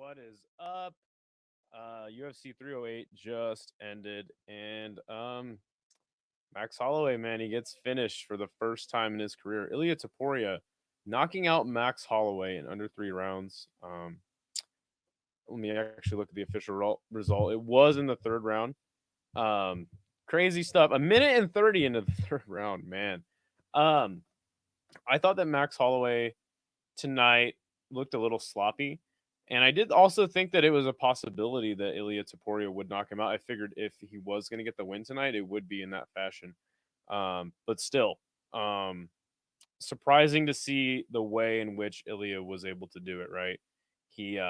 What is up? UFC 308 just ended, and Max Holloway, man, he gets finished for the first time in his career. Ilya Topuria knocking out Max Holloway in under 3 rounds. Let me actually look at the official result. It was in the third round. Um, Crazy stuff. A minute and 30 into the third round, man. Um, I thought that Max Holloway tonight looked a little sloppy. And I did also think that it was a possibility that Ilya Taporia would knock him out. I figured if he was going to get the win tonight, it would be in that fashion. But still, um, surprising to see the way in which Ilya was able to do it, right? He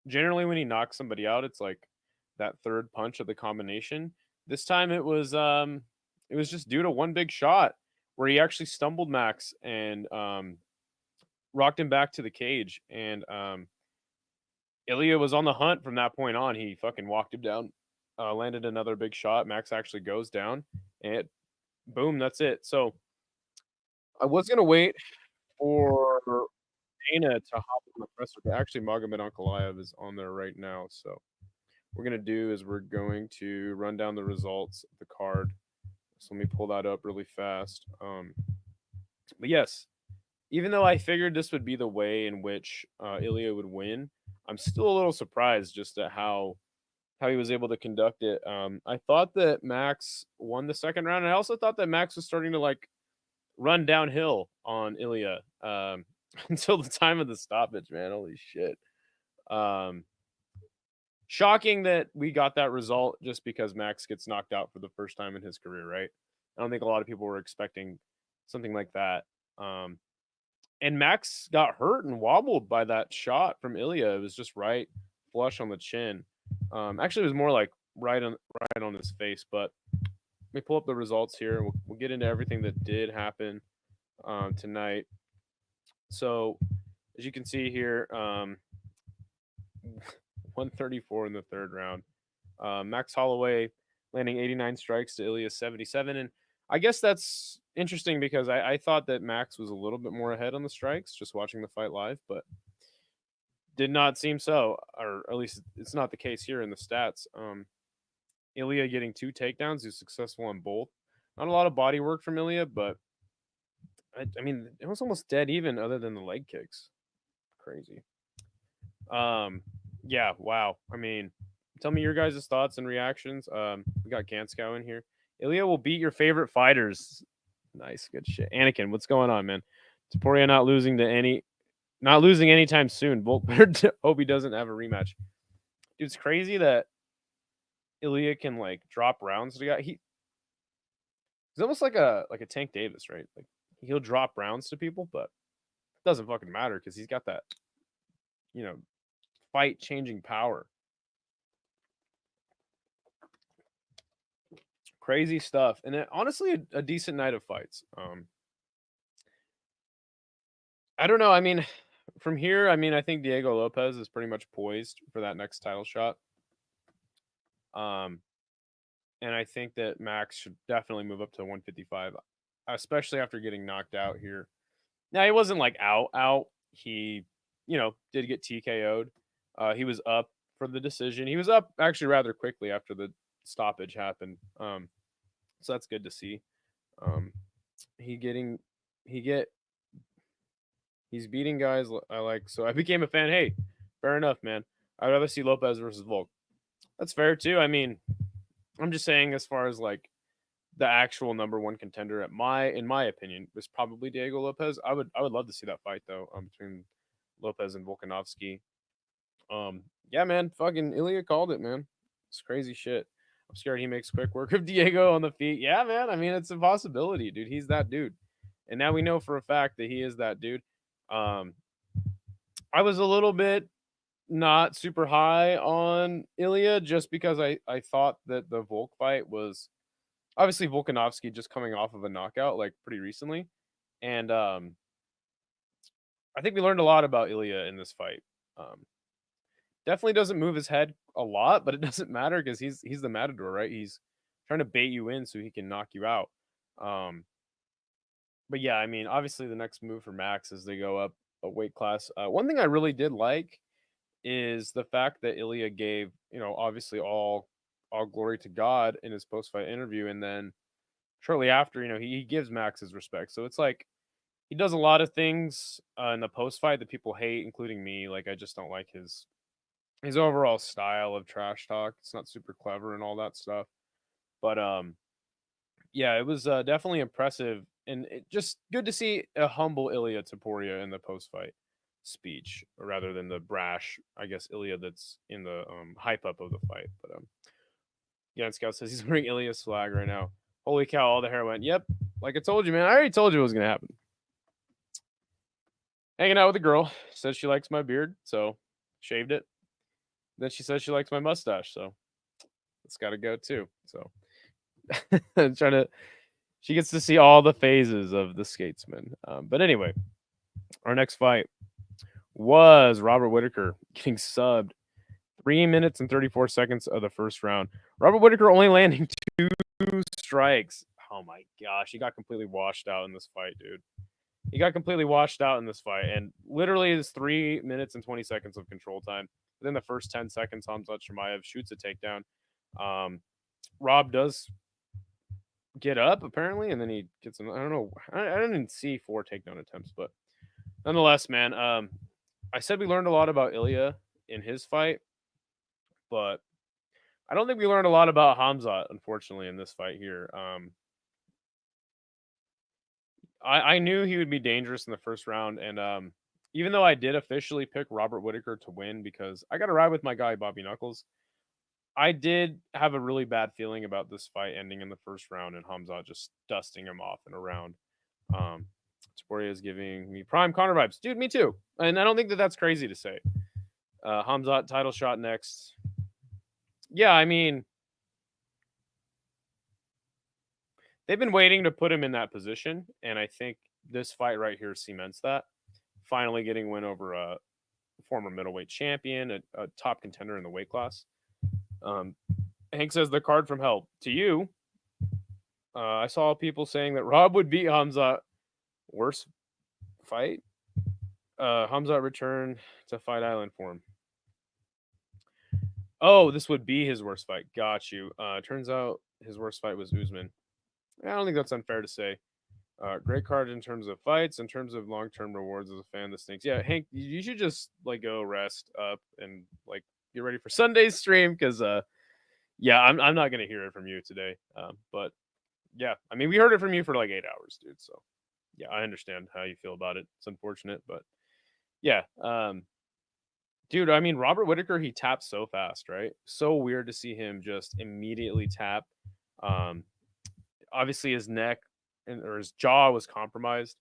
generally when he knocks somebody out, it's like that third punch of the combination. This time it was just due to one big shot where he actually stumbled Max and rocked him back to the cage, and Ilya was on the hunt from that point on. He fucking walked him down, landed another big shot. Max actually goes down, and boom, that's it. So I was gonna wait for Dana to hop on the presser, but actually Magomed Ankalaev is on there right now. So what we're gonna do is we're going to run down the results of the card. So let me pull that up really fast. But yes, even though I figured this would be the way in which Ilya would win, I'm still a little surprised just at how he was able to conduct it. I thought that Max won the second round. And I also thought that Max was starting to like run downhill on Ilya until the time of the stoppage. Man, holy shit! Um, Shocking that we got that result just because Max gets knocked out for the first time in his career. Right? I don't think a lot of people were expecting something like that. Um, and Max got hurt and wobbled by that shot from Ilya. It was just right flush on the chin. Actually, it was more like right on his face. But let me pull up the results here. We'll get into everything that did happen tonight. So, as you can see here, 134 in the third round. Max Holloway landing 89 strikes to Ilya's 77. And I guess that's interesting because I thought that Max was a little bit more ahead on the strikes just watching the fight live, but did not seem so, or at least it's not the case here in the stats. Ilya getting 2 takedowns, he's successful on both. Not a lot of body work from Ilya, but I mean, it was almost dead even other than the leg kicks. Crazy. Um, yeah, wow. I mean, tell me your guys' thoughts and reactions. We got Ganskow in here. Ilya will beat your favorite fighters. Nice, good shit. Anakin, what's going on, man? Topuria not losing anytime soon. Bolt hope he doesn't have a rematch. Dude, it's crazy that Ilya can like drop rounds to the guy. He's almost like a Tank Davis, right? Like he'll drop rounds to people, but it doesn't fucking matter because he's got that, you know, fight changing power. Crazy stuff, and honestly, a decent night of fights. I don't know. I mean, from here, I mean, I think Diego Lopez is pretty much poised for that next title shot. Um, and I think that Max should definitely move up to 155, especially after getting knocked out here. Now he wasn't like out. He, did get TKO'd. He was up for the decision. He was up actually rather quickly after the stoppage happened. So that's good to see. Um, he getting he get he's beating guys I like. So I became a fan. Hey, fair enough, man. I'd rather see Lopez versus Volk. That's fair too. I mean, I'm just saying as far as like the actual number one contender in my opinion was probably Diego Lopez. I would love to see that fight though, between Lopez and Volkanovski. Yeah, man, fucking Ilya called it, man. It's crazy shit. I'm scared he makes quick work of Diego on the feet. Yeah, man. I mean, it's a possibility, dude. He's that dude, and now we know for a fact that he is that dude. Um, I was a little bit not super high on Ilya just because I thought that the Volk fight was obviously Volkanovski just coming off of a knockout like pretty recently, and I think we learned a lot about Ilya in this fight. Um, Definitely doesn't move his head a lot, but it doesn't matter because he's the matador, right? He's trying to bait you in so he can knock you out. Um, but yeah, I mean, obviously the next move for Max is they go up a weight class. One thing I really did like is the fact that Ilya gave, obviously all glory to God in his post fight interview, and then shortly after, he gives Max his respect. So it's like he does a lot of things in the post fight that people hate, including me. Like I just don't like his overall style of trash talk. It's not super clever and all that stuff. But yeah, it was definitely impressive, and just good to see a humble Ilya Topuria in the post fight speech rather than the brash, I guess, Ilya that's in the hype up of the fight. But Yan Scout says he's wearing Ilya's flag right now. Holy cow! All the hair went. Yep, like I told you, man. I already told you it was gonna happen. Hanging out with a girl, says she likes my beard, so shaved it. Then she says she likes my mustache, so it's got to go too. So trying to, she gets to see all the phases of the skatesman. But anyway, our next fight was Robert Whittaker getting subbed 3 minutes and 34 seconds of the first round. Robert Whittaker only landing 2 strikes. Oh my gosh, he got completely washed out in this fight, dude. He got completely washed out in this fight, and literally is 3 minutes and 20 seconds of control time. Within the first 10 seconds, Hamzat Chimaev shoots a takedown. Rob does get up apparently, and then he gets I don't know. I didn't see 4 takedown attempts, but nonetheless, man. I said we learned a lot about Ilya in his fight, but I don't think we learned a lot about Hamzat, unfortunately, in this fight here. I knew he would be dangerous in the first round, and even though I did officially pick Robert Whittaker to win because I got to ride with my guy Bobby Knuckles, I did have a really bad feeling about this fight ending in the first round and Hamzat just dusting him off in a round. Topuria is giving me prime Connor vibes, dude. Me too, and I don't think that that's crazy to say. Hamzat title shot next. Yeah, I mean, they've been waiting to put him in that position, and I think this fight right here cements that. Finally getting win over a former middleweight champion, a top contender in the weight class. Hank says the card from hell. To you, I saw people saying that Rob would beat Hamzat. Worst fight? Hamzat return to Fight Island for him. Oh, this would be his worst fight. Got you. Turns out his worst fight was Usman. I don't think that's unfair to say. Great card in terms of fights, in terms of long-term rewards as a fan. This stinks. Yeah, Hank, you should just like go rest up and like get ready for Sunday's stream because yeah, I'm not gonna hear it from you today. But yeah, I mean we heard it from you for like 8 hours, dude. So yeah, I understand how you feel about it. It's unfortunate, but yeah, dude. I mean Robert Whittaker, he taps so fast, right? So weird to see him just immediately tap. Obviously his neck or his jaw was compromised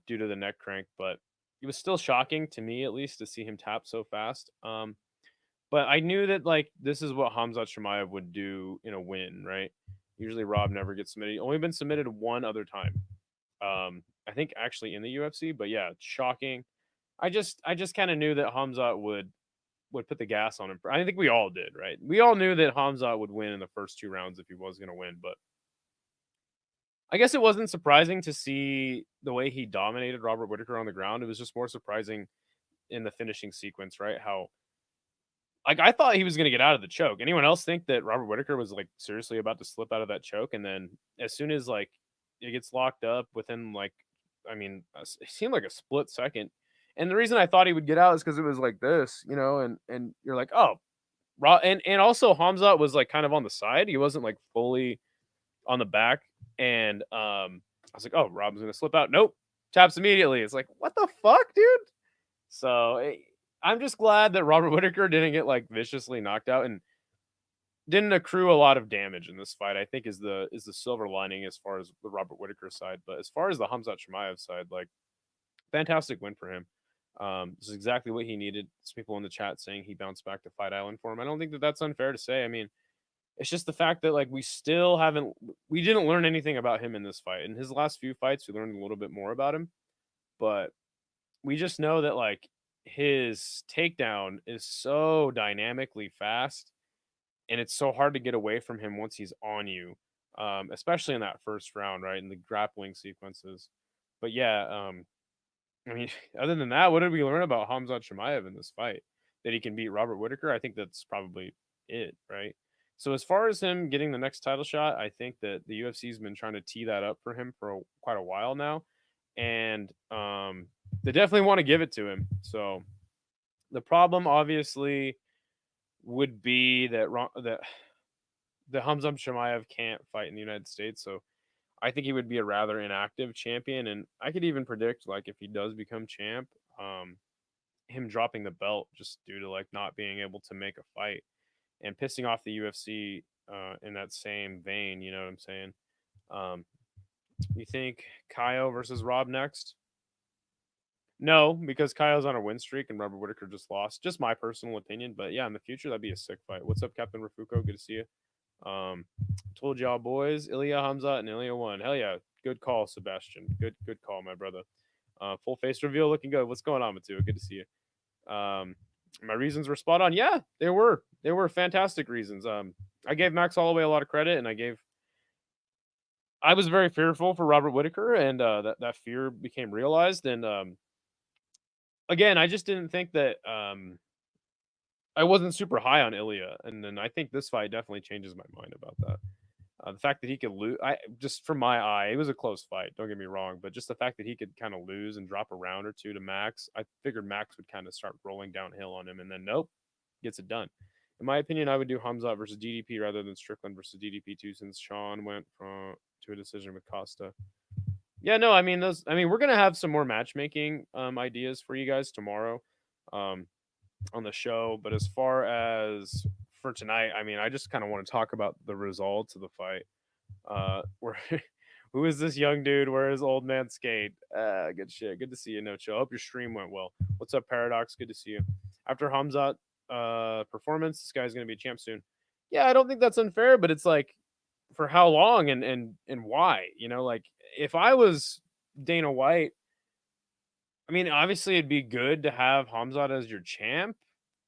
due to the neck crank, but it was still shocking to me, at least, to see him tap so fast. But I knew that like this is what Hamzat Chimaev would do in a win, right? Usually Rob never gets submitted. Only been submitted one other time. I think actually in the UFC, but yeah, shocking. I just kind of knew that Hamzat would put the gas on him. I think we all did, right? We all knew that Hamzat would win in the first 2 rounds if he was going to win, but I guess it wasn't surprising to see the way he dominated Robert Whittaker on the ground. It was just more surprising in the finishing sequence, right? How like I thought he was going to get out of the choke. Anyone else think that Robert Whittaker was like seriously about to slip out of that choke? And then as soon as like it gets locked up within like, I mean, it seemed like a split second. And the reason I thought he would get out is because it was like this, and you're like, oh, and also Hamzat was like kind of on the side. He wasn't like fully on the back. And I was like, oh, Rob's gonna slip out. Nope, taps immediately. It's like, what the fuck, dude? So I'm just glad that Robert Whittaker didn't get like viciously knocked out and didn't accrue a lot of damage in this fight. I think is the silver lining as far as the Robert Whittaker side. But as far as the Hamzat Chimaev side, like fantastic win for him. This is exactly what he needed. There's people in the chat saying he bounced back to Fight Island for him. I don't think that that's unfair to say. I mean, it's just the fact that like we didn't learn anything about him in this fight. In his last few fights, we learned a little bit more about him, but we just know that like his takedown is so dynamically fast, and it's so hard to get away from him once he's on you, especially in that first round, right, in the grappling sequences. But yeah, I mean, other than that, what did we learn about Hamzat Chimaev in this fight? that he can beat Robert Whittaker, I think that's probably it, right? So as far as him getting the next title shot, I think that the UFC's been trying to tee that up for him for quite a while now, and they definitely want to give it to him. So the problem, obviously, would be that Hamza Chimaev can't fight in the United States. So I think he would be a rather inactive champion, and I could even predict like if he does become champ, um, him dropping the belt just due to like not being able to make a fight and pissing off the UFC in that same vein. You know what I'm saying? Um, you think Kaio versus Rob next? No, because Kaio's on a win streak and Robert Whittaker just lost. Just my personal opinion, but yeah, in the future that'd be a sick fight. What's up, Captain Rafuko? Good to see you. Told y'all boys, Ilya Hamzat and Ilya won. Hell yeah, good call, Sebastian. Good call, my brother. Full face reveal, looking good. What's going on, Matua? Good to see you. My reasons were spot on. Yeah, they were. They were fantastic reasons. I gave Max Holloway a lot of credit, and I was very fearful for Robert Whittaker, and that fear became realized. And again, I just didn't think that I wasn't super high on Ilya, and then I think this fight definitely changes my mind about that. The fact that he could lose, I just from my eye, it was a close fight. Don't get me wrong, but just the fact that he could kind of lose and drop a round or two to Max, I figured Max would kind of start rolling downhill on him, and then nope, gets it done. In my opinion, I would do Hamza versus DDP rather than Strickland versus DDP too, since Sean went to a decision with Costa. Yeah, no, I mean those. I mean, we're gonna have some more matchmaking ideas for you guys tomorrow. Um, on the show. But as far as for tonight, I mean, I just kind of want to talk about the results of the fight. Where who is this young dude? Where is old man skate? Good shit. Good to see you, No Chill. Hope your stream went well. What's up, Paradox? Good to see you. After Hamzat performance, this guy's gonna be a champ soon. Yeah, I don't think that's unfair, but it's like for how long and why? You know, like if I was Dana White, I mean, obviously it'd be good to have Hamzat as your champ,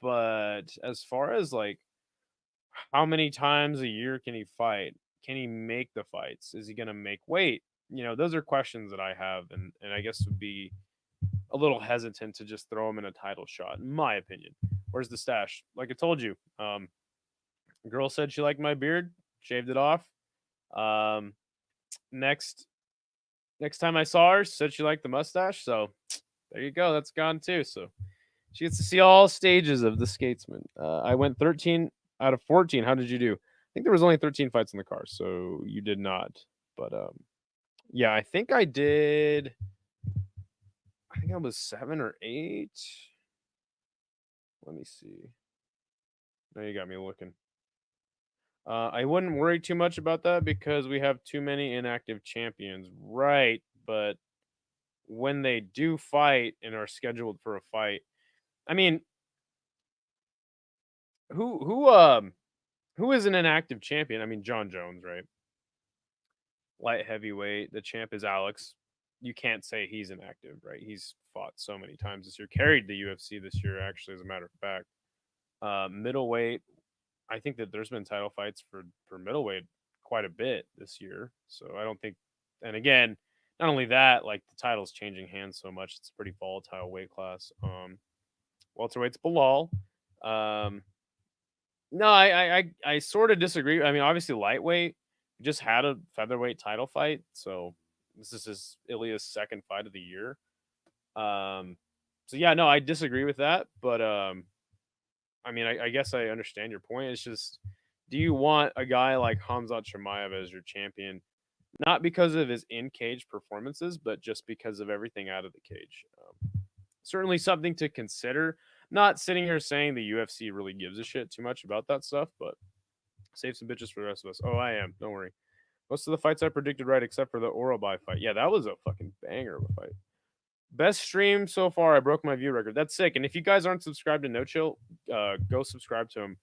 but as far as like how many times a year can he fight? Can he make the fights? Is he gonna make weight? You know, those are questions that I have, and I guess would be a little hesitant to just throw him in a title shot, in my opinion. Where's the stash? Like I told you, girl said she liked my beard, shaved it off. Um, next next time I saw her, she said she liked the mustache, so there you go. That's gone too. So she gets to see all stages of the skatesman. I went 13 out of 14. How did you do? I think there was only 13 fights in the car, so you did not. But yeah, I think I did. I think I was 7 or 8. Let me see. Now you got me looking. I wouldn't worry too much about that because we have too many inactive champions, right? But when they do fight and are scheduled for a fight, I mean, who is an inactive champion? I mean, John Jones, right? Light heavyweight. The champ is Alex. You can't say he's inactive, right? He's fought so many times this year. Carried the UFC this year, actually, as a matter of fact. Middleweight. I think that there's been title fights for middleweight quite a bit this year. So I don't think. And again, not only that, like the title's changing hands so much, it's a pretty volatile weight class. Welterweight's Bilal. Um, No, I sort of disagree. I mean, obviously, lightweight just had a featherweight title fight, so this is his Ilya's second fight of the year. Um, so yeah, no, I disagree with that, but I mean, I guess I understand your point. It's just, do you want a guy like Hamzat Chimaev as your champion, not because of his in cage performances, but just because of everything out of the cage? Certainly something to consider. Not sitting here saying the UFC really gives a shit too much about that stuff, but save some bitches for the rest of us. Oh, I am. Don't worry. Most of the fights I predicted right, except for the Orobai fight. Yeah, that was a fucking banger of a fight. Best stream so far. I broke my view record. That's sick. And if you guys aren't subscribed to No Chill, go subscribe to him.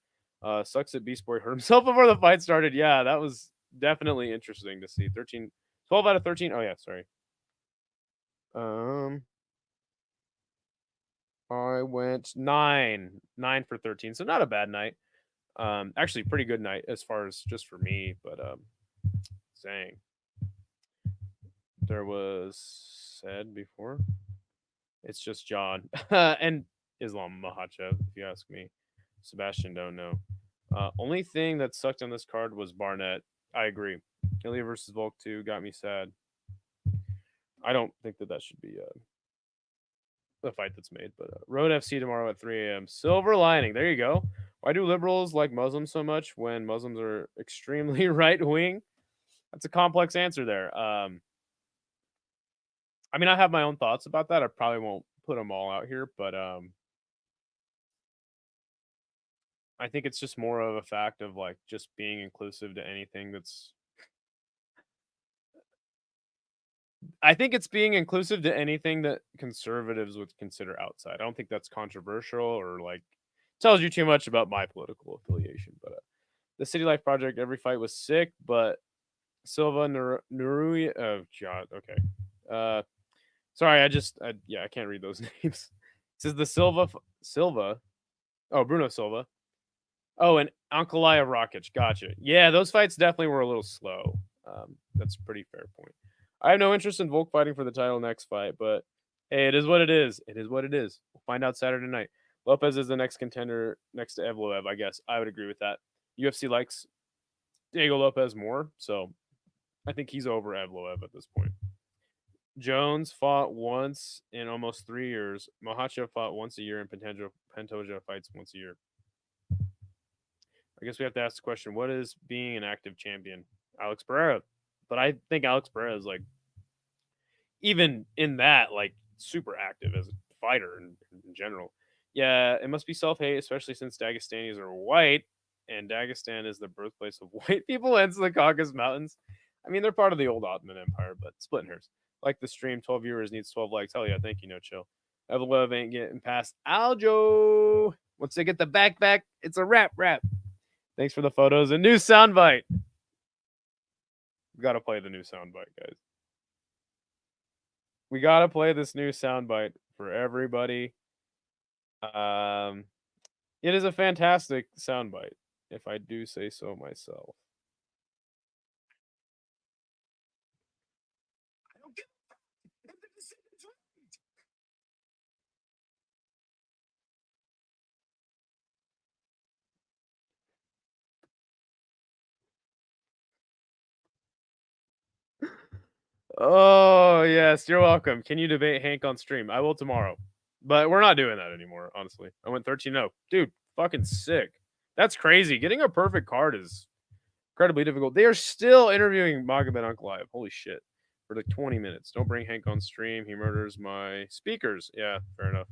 Sucks that Beast Boy hurt himself before the fight started. Yeah, that was definitely interesting to see. 12 out of 13. Oh yeah, sorry. I went 9 for 13. So not a bad night. Actually pretty good night as far as just for me, but saying there was said before. It's just John. And Islam Makhachev, if you ask me. Sebastian don't know. Only thing that sucked on this card was Barnett. I agree. Ilya versus Volk 2 got me sad. I don't think that should be the fight that's made. But Road FC tomorrow at 3 a.m. Silver lining. There you go. Why do liberals like Muslims so much when Muslims are extremely right wing? That's a complex answer there. I mean, I have my own thoughts about that. I probably won't put them all out here, but I think it's just more of a fact of like just being inclusive to anything that's. I think it's being inclusive to anything that conservatives would consider outside. I don't think that's controversial or like tells you too much about my political affiliation. But the City Life Project, every fight was sick, but Silva Nurui. Oh God, okay. Sorry, I can't read those names. It says the Silva. Oh, Bruno Silva. Oh, and Ankalaev Rakic. Gotcha. Yeah, those fights definitely were a little slow. That's a pretty fair point. I have no interest in Volk fighting for the title next fight, but hey, it is what it is. It is what it is. We'll find out Saturday night. Lopez is the next contender next to Evloev, I guess. I would agree with that. UFC likes Diego Lopez more, so I think he's over Evloev at this point. Jones fought once in almost 3 years. Makhachev fought once a year, and Pantoja fights once a year. I guess we have to ask the question: what is being an active champion? Alex Pereira, but I think Alex Pereira is like, even in that, like super active as a fighter in general. Yeah, it must be self-hate, especially since Dagestanis are white, and Dagestan is the birthplace of white people and the Caucasus Mountains. I mean, they're part of the old Ottoman Empire, but splitting hairs. Like the stream, 12 viewers needs 12 likes. Hell yeah, thank you, no chill. Evloev ain't getting past Aljo. Once they get the back, it's a wrap. Thanks for the photos. A new soundbite. We gotta play the new soundbite, guys. We gotta play this new soundbite for everybody. It is a fantastic soundbite, if I do say so myself. Oh, yes, you're welcome. Can you debate Hank on stream? I will tomorrow. But we're not doing that anymore, honestly. I went 13-0. Dude, fucking sick. That's crazy. Getting a perfect card is incredibly difficult. They are still interviewing Magomed Ankalaev. Holy shit. For like 20 minutes. Don't bring Hank on stream. He murders my speakers. Yeah, fair enough.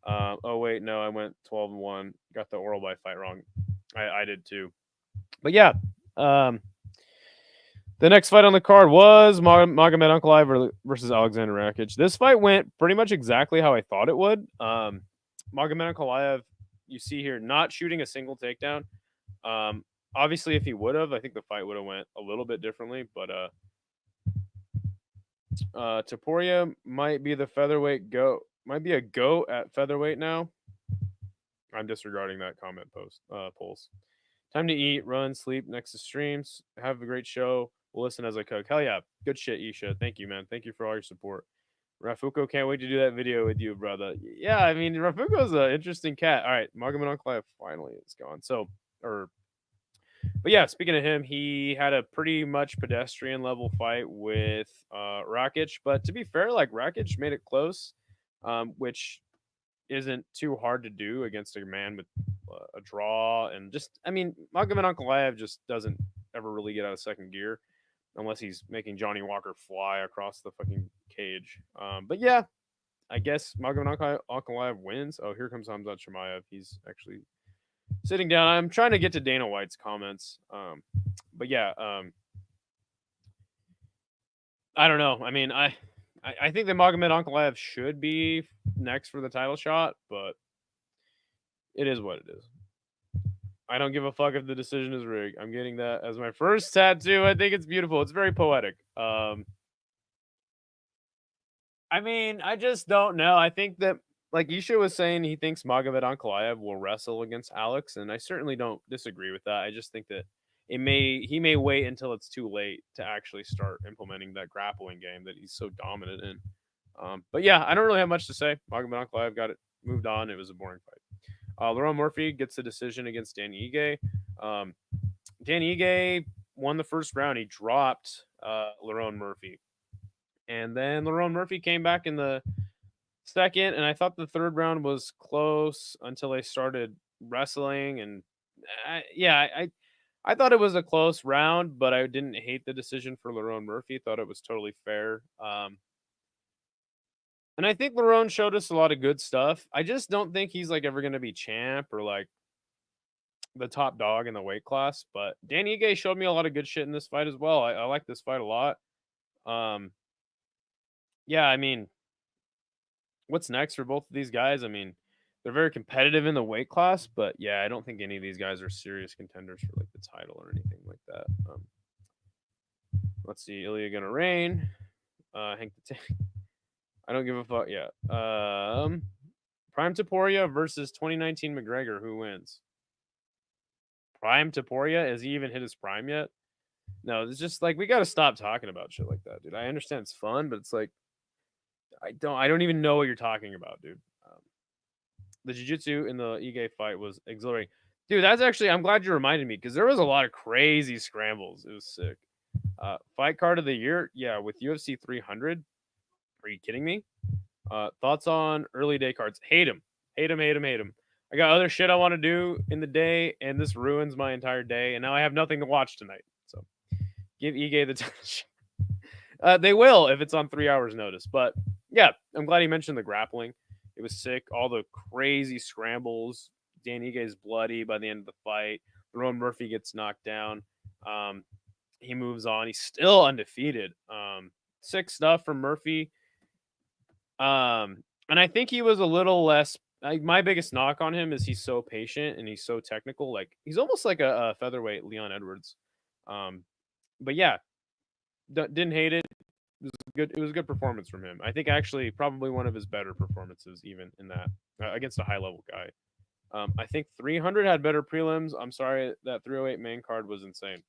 Oh, wait, no, I went 12-1. Got the oral by fight wrong. I did too. But yeah, the next fight on the card was Magomed Ankalaev versus Alexander Rakic. This fight went pretty much exactly how I thought it would. Magomed Ankalaev, you see here, not shooting a single takedown. Obviously, if he would have, I think the fight would have went a little bit differently. But Topuria might be the featherweight goat. Might be a goat at featherweight now. I'm disregarding that comment polls. Time to eat, run, sleep next to streams. Have a great show. We'll listen as I cook. Hell yeah. Good shit, Isha. Thank you, man. Thank you for all your support. Rafuko, can't wait to do that video with you, brother. Yeah, I mean, Rafuko's an interesting cat. All right, Magomed Ankalaev finally is gone. But yeah, speaking of him, he had a pretty much pedestrian level fight with Rakic. But to be fair, like Rakic made it close, which isn't too hard to do against a man with a draw. And just, I mean, Magomed Ankalaev just doesn't ever really get out of second gear unless he's making Johnny Walker fly across the fucking cage. But yeah, I guess Magomed Ankalaev wins. Oh, here comes Hamzat Chimaev. He's actually sitting down. I'm trying to get to Dana White's comments. But yeah, I don't know. I mean, I think that Magomed Ankalaev should be next for the title shot, but it is what it is. I don't give a fuck if the decision is rigged. I'm getting that as my first tattoo. I think it's beautiful. It's very poetic. I mean, I just don't know. I think that, like Isha was saying, he thinks Magomed Ankalaev will wrestle against Alex, and I certainly don't disagree with that. I just think that he may wait until it's too late to actually start implementing that grappling game that he's so dominant in. But yeah, I don't really have much to say. Magomed Ankalaev got it moved on. It was a boring fight. Lerone Murphy gets the decision against Dan Ige. Um, Dan Ige won the first round. He dropped Lerone Murphy. And then Lerone Murphy came back in the second, and I thought the third round was close until they started wrestling. And I thought it was a close round, but I didn't hate the decision for Lerone Murphy. Thought it was totally fair. And I think Lerone showed us a lot of good stuff. I just don't think he's like ever going to be champ or like the top dog in the weight class. But Dan Ige showed me a lot of good shit in this fight as well. I like this fight a lot. Yeah, I mean, what's next for both of these guys? I mean, they're very competitive in the weight class, but yeah, I don't think any of these guys are serious contenders for like the title or anything like that. Let's see, Ilya gonna reign. Hank the Tank. I don't give a fuck. Yeah. Prime Topuria versus 2019 McGregor. Who wins? Prime Topuria? Has he even hit his prime yet? No, it's just like we got to stop talking about shit like that, dude. I understand it's fun, but it's like I don't even know what you're talking about, dude. The jiu-jitsu in the Ige fight was exhilarating. Dude, that's actually I'm glad you reminded me because there was a lot of crazy scrambles. It was sick. Fight card of the year, yeah, with UFC 300. Are you kidding me? Thoughts on early day cards? Hate him. Hate him, hate him, hate him. I got other shit I want to do in the day, and this ruins my entire day, and now I have nothing to watch tonight. So give Ige the time. They will if it's on 3 hours notice. But yeah, I'm glad he mentioned the grappling. It was sick. All the crazy scrambles. Dan Ige's bloody by the end of the fight. Lerone Murphy gets knocked down. He moves on. He's still undefeated. Sick stuff from Murphy. And I think he was a little less. My biggest knock on him is he's so patient and he's so technical. Like he's almost like a featherweight Leon Edwards. But yeah, didn't hate it. It was good. It was a good performance from him. I think actually probably one of his better performances, even in that against a high level guy. I think 300 had better prelims. I'm sorry, that 308 main card was insane.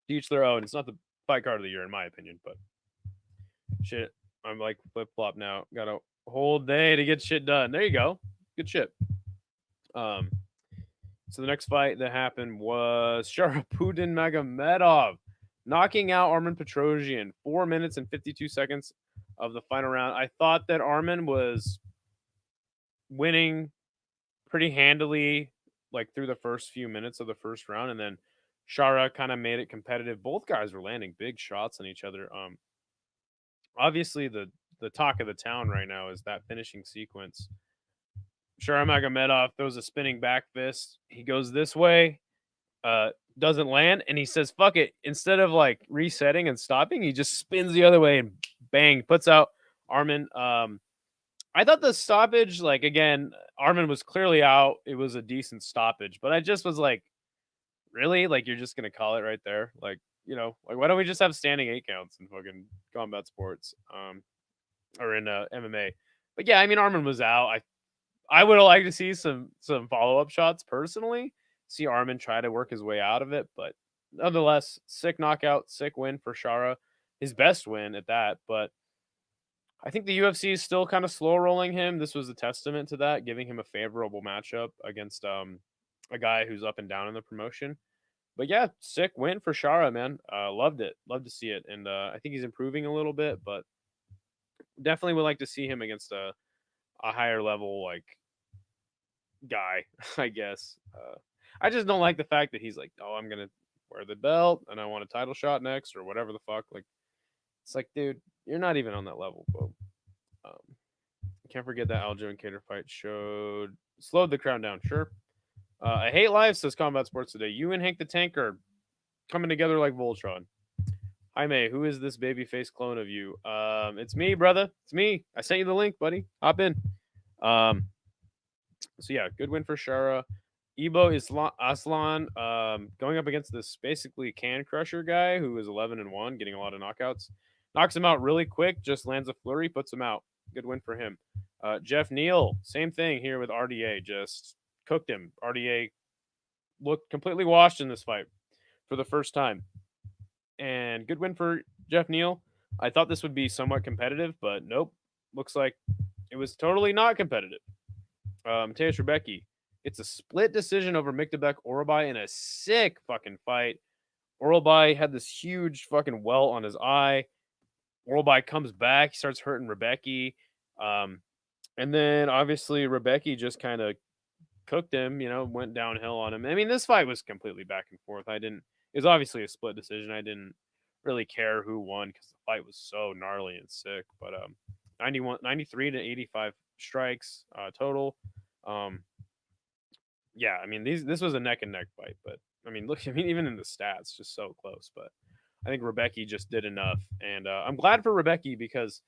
To each their own. It's not the fight card of the year, in my opinion, but shit, I'm like flip flop now. Got a whole day to get shit done. There you go. Good shit. So the next fight that happened was Sharapudin Magomedov knocking out Armen Petrosian 4 minutes and 52 seconds of the final round. I thought that Armen was winning pretty handily, like through the first few minutes of the first round, and then Shara kind of made it competitive. Both guys were landing big shots on each other. Obviously the talk of the town right now is that finishing sequence. Shara Magomedov throws a spinning back fist. He goes this way, doesn't land, and he says, fuck it. Instead of like resetting and stopping, he just spins the other way and bang, puts out Armen. I thought the stoppage, like, again, Armen was clearly out. It was a decent stoppage, but I just was like, really? Like, you're just going to call it right there? Like, you know, like, why don't we just have standing 8 counts in fucking combat sports or in MMA? But yeah, I mean, Armen was out. I would have liked to see some follow-up shots personally. See Armen try to work his way out of it, but nonetheless, sick knockout, sick win for Shara. His best win at that, but I think the UFC is still kind of slow rolling him. This was a testament to that, giving him a favorable matchup against a guy who's up and down in the promotion. But yeah, sick win for Shara, man. Loved it. Love to see it. And I think he's improving a little bit, but definitely would like to see him against a higher level like guy, I guess. I just don't like the fact that he's like, oh, I'm gonna wear the belt and I want a title shot next or whatever the fuck. Like, it's like, dude, you're not even on that level, bro. Can't forget that Aljo and Cater fight slowed the crowd down. Sure. I hate life, says Combat Sports Today. You and Hank the Tank are coming together like Voltron. Jaime, who is this babyface clone of you? It's me, brother. It's me. I sent you the link, buddy. Hop in. So yeah, good win for Shara. Ibo Aslan going up against this basically can crusher guy who is 11-1, getting a lot of knockouts. Knocks him out really quick, just lands a flurry, puts him out. Good win for him. Jeff Neal, same thing here with RDA, just cooked him. RDA looked completely washed in this fight for the first time. And good win for Jeff Neal. I thought this would be somewhat competitive, but nope. Looks like was totally not competitive. Mateusz Rebecki, it's a split decision over Miktabek Orabai in a sick fucking fight. Orabai had this huge fucking welt on his eye. Orabai comes back, he starts hurting Rebecki. And then obviously Rebecki just kind of cooked him, went downhill on him. I mean, this fight was completely back and forth. It was obviously a split decision. I didn't really care who won because the fight was so gnarly and sick. But 93 to 85 strikes total. Yeah, I mean, this was a neck and neck fight, but I mean, look, I mean, even in the stats, just so close. But I think Rebecki just did enough, and I'm glad for Rebecki because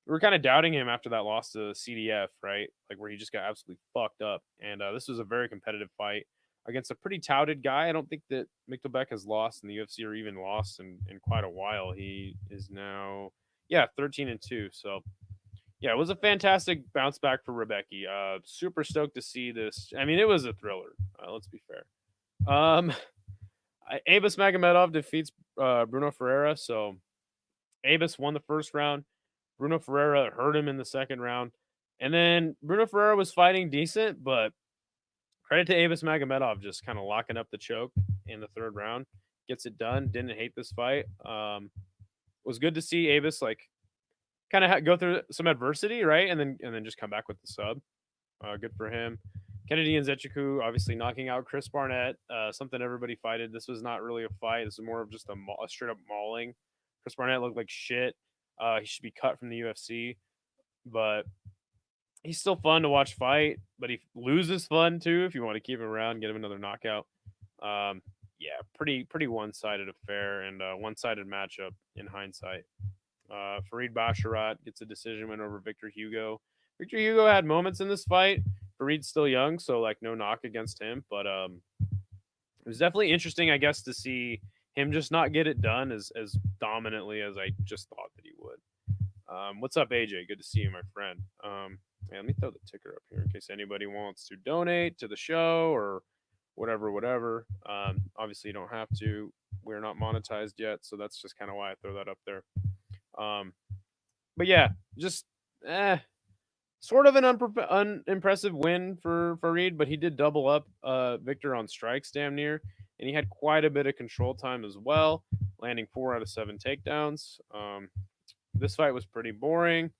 we were kind of doubting him after that loss to CDF, right? Like where he just got absolutely fucked up. And this was a very competitive fight against a pretty touted guy. I don't think that Miktabek has lost in the UFC or even lost in quite a while. He is now, 13-2. So yeah, it was a fantastic bounce back for Rebecki. Super stoked to see this. I mean, it was a thriller. Let's be fair. Abus Magomedov defeats Bruno Ferreira. So Abus won the first round. Bruno Ferreira hurt him in the second round. And then Bruno Ferreira was fighting decent, but credit to Abus Magomedov just kind of locking up the choke in the third round. Gets it done. Didn't hate this fight. Was good to see Abus like kind of go through some adversity, right? And then just come back with the sub. Good for him. Kennedy and Zechiku obviously knocking out Chris Barnett. Something everybody fighted. This was not really a fight. This is more of just a straight up mauling. Chris Barnett looked like shit. He should be cut from the UFC, but he's still fun to watch fight. But he loses fun too if you want to keep him around, get him another knockout. Pretty one sided affair and one sided matchup in hindsight. Farid Basharat gets a decision win over Victor Hugo. Victor Hugo had moments in this fight. Farid's still young, so like no knock against him, but it was definitely interesting, I guess, to see him just not get it done as dominantly as I just thought that he would. What's up, AJ? Good to see you, my friend. Let me throw the ticker up here in case anybody wants to donate to the show or whatever. Obviously, you don't have to. We're not monetized yet, so that's just kind of why I throw that up there. But yeah, just sort of an unimpressive win for Farid, but he did double up Victor on strikes damn near, and he had quite a bit of control time as well, landing 4 out of 7 takedowns. This fight was pretty boring.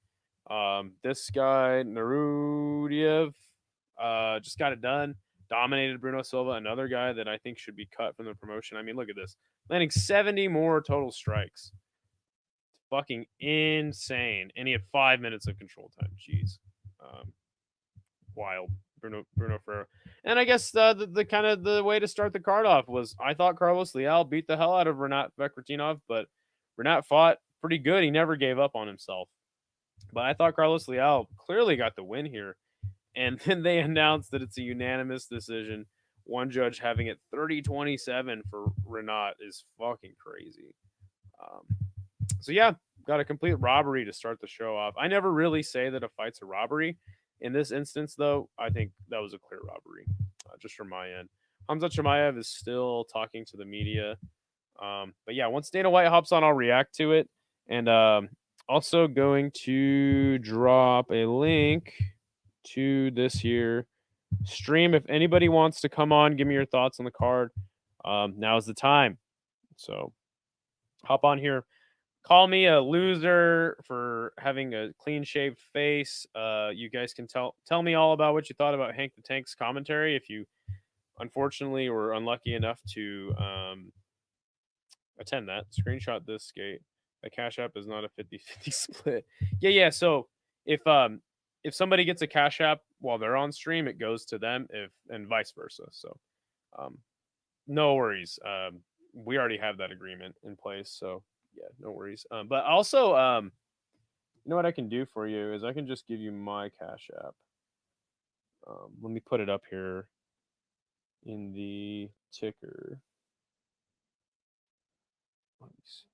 This guy, Narudiev, just got it done. Dominated Bruno Silva, another guy that I think should be cut from the promotion. I mean, look at this. Landing 70 more total strikes. It's fucking insane. And he had 5 minutes of control time. Jeez. Wild. Bruno Ferreira. And I guess the kind of the way to start the card off was I thought Carlos Leal beat the hell out of Renat Vekratinov, but Renat fought pretty good. He never gave up on himself. But I thought Carlos Leal clearly got the win here. And then they announced that it's a unanimous decision. One judge having it 30-27 for Renat is fucking crazy. So yeah, got a complete robbery to start the show off. I never really say that a fight's a robbery. In this instance, though, I think that was a clear robbery, just from my end. Hamzat Chimaev is still talking to the media. But yeah, once Dana White hops on, I'll react to it. And also going to drop a link to this here stream. If anybody wants to come on, give me your thoughts on the card. Now's the time. So hop on here. Call me a loser for having a clean shaved face. You guys can tell me all about what you thought about Hank the Tank's commentary. If you unfortunately were unlucky enough to attend that, screenshot this skate. The Cash App is not a 50-50 split. Yeah. So if somebody gets a Cash App while they're on stream, it goes to them, and vice versa. So no worries. We already have that agreement in place, so yeah, no worries. But also, you know what I can do for you is I can just give you my Cash App. Let me put it up here in the ticker. Let me see.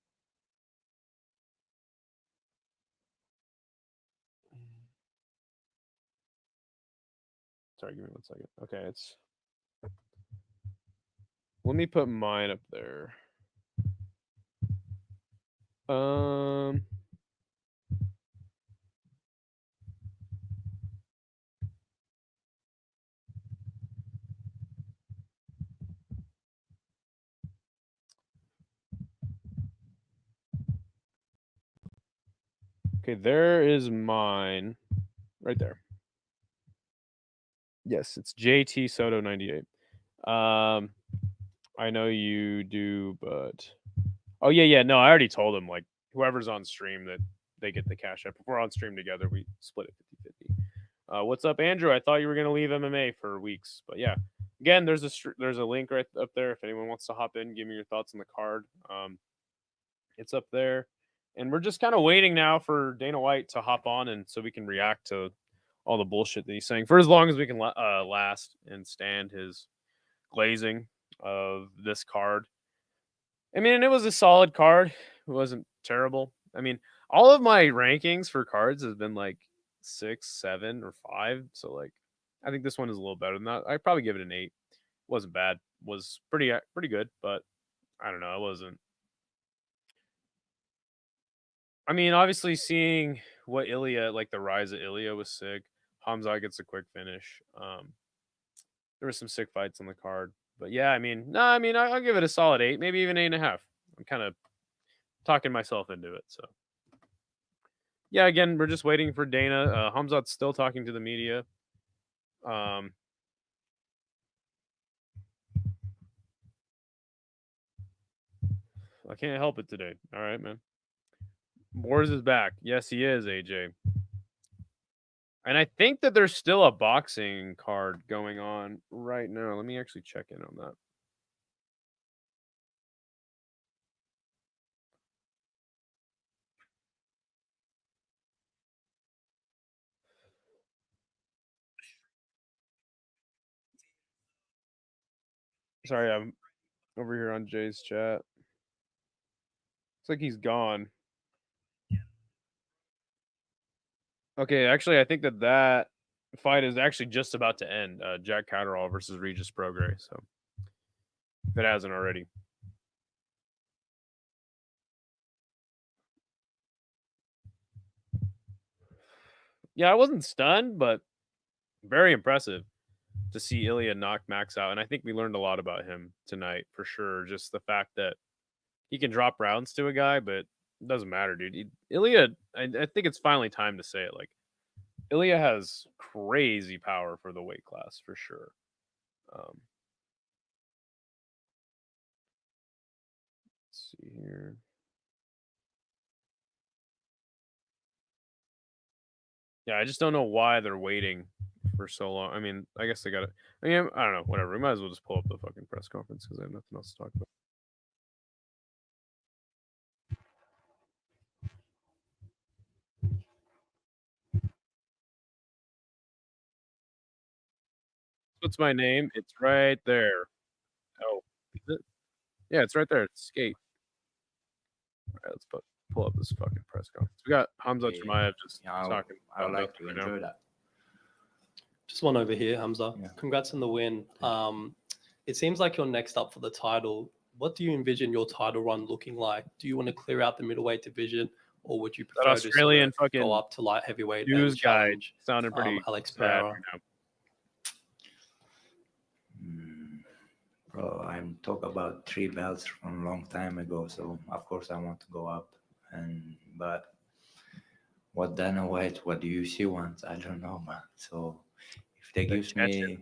Sorry, give me 1 second. Okay, let me put mine up there. Okay, there is mine. Right there. Yes, it's JT Soto 98. I know you do, but oh yeah. No, I already told him, like, whoever's on stream that they get the cash app. If we're on stream together, we split it 50-50. What's up, Andrew? I thought you were gonna leave MMA for weeks, but yeah. Again, there's a link right up there if anyone wants to hop in, give me your thoughts on the card. It's up there, and we're just kind of waiting now for Dana White to hop on, and so we can react to all the bullshit that he's saying for as long as we can last and stand his glazing of this card. I mean, it was a solid card. It wasn't terrible. I mean, all of my rankings for cards has been like 6, 7, or 5. So like, I think this one is a little better than that. I'd probably give it an 8. Wasn't bad. Was pretty good, but I don't know. It wasn't. I mean, obviously seeing what Ilya, like the rise of Ilya was sick. Hamza gets a quick finish. There were some sick fights on the card. But yeah, I mean, I'll give it a solid 8, maybe even 8.5. I'm kind of talking myself into it. So yeah, again, we're just waiting for Dana. Hamzat's still talking to the media. I can't help it today. All right, man. Boars is back. Yes, he is, AJ. And I think that there's still a boxing card going on right now. Let me actually check in on that. Sorry, I'm over here on Jay's chat. It's like he's gone. Okay, actually, I think that fight is actually just about to end. Jack Catterall versus Regis Prograis. So if it hasn't already. Yeah, I wasn't stunned, but very impressive to see Ilya knock Max out. And I think we learned a lot about him tonight for sure. Just the fact that he can drop rounds to a guy, but it doesn't matter, dude. Ilya, I think it's finally time to say it. Like, Ilya has crazy power for the weight class for sure. Let's see here. Yeah, I just don't know why they're waiting for so long. I mean, I guess they got it. I mean, I don't know. Whatever. We might as well just pull up the fucking press conference because I have nothing else to talk about. What's my name? It's right there. Oh, is it? Yeah, it's right there. It's skate. All right, let's pull up this fucking press conference. We got Hamza Chimaev just talking. I would like to enjoy that. Just one over here, Hamza. Yeah. Congrats on the win. It seems like you're next up for the title. What do you envision your title run looking like? Do you want to clear out the middleweight division, or would you prefer that Australian to go up to light heavyweight news guy sounded pretty Alex Pereira? Right Bro, I'm talking about 3 belts from a long time ago, so of course I want to go up. But what Dana White, what the UFC wants, I don't know, man. So if they give me